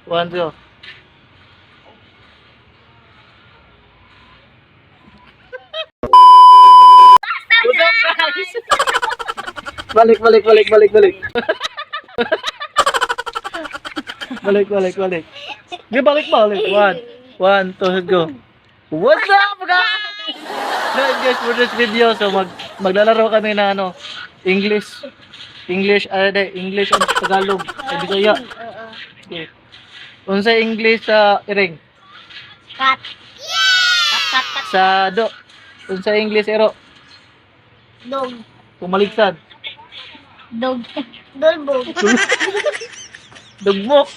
One, go. What's up, guys? Balik. Balik. Di balik. One, two, go. What's up, guys? Guys, for this video, so maglalaro kami na English, English and Tagalog, sa Bisaya. Okay. Unsa English sa iring? Kat. Kat. Sa do. Unsa English ero? Dog. Pumaligsan. Dog. Dolbog. Dugmok.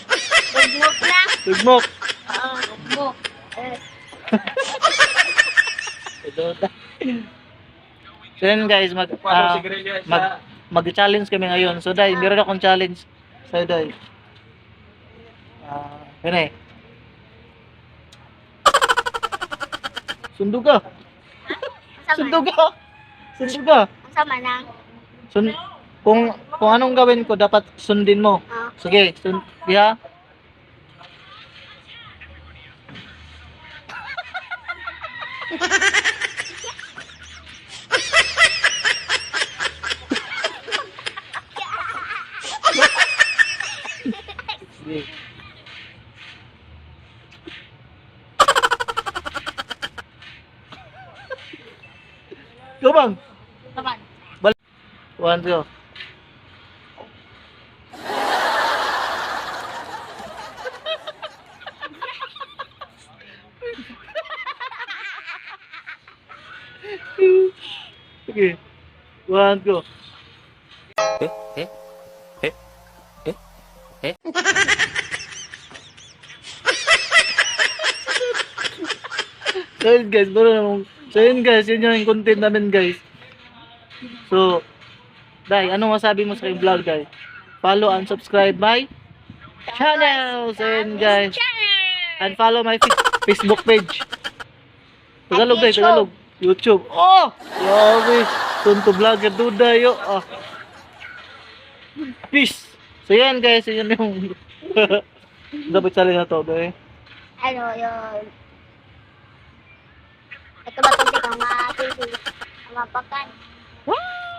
Dogmok na. Dugmok. Dogmok. So yun guys, mag-challenge kami ngayon. So dai, meron akong challenge sa dai. Yun eh. Sundo ka. Sama na. Kung anong gawin ko, dapat sundin mo. Sige, diha. Sige. Go bang. Naman. One, go. Okay. One, go. So yun guys, yun yung content namin guys. So, Day, anong masabi mo sa aking vlog, Day? Follow and subscribe my channel! So yun guys. And follow my Facebook page. Tagalog Day, Tagalog. YouTube. Oh! Grabe. Tunto vlogger Duday. Peace! So yan guys, yun yung dapat challenge na to, Day. Ano yun? Ito ba itong mapakan? Wow!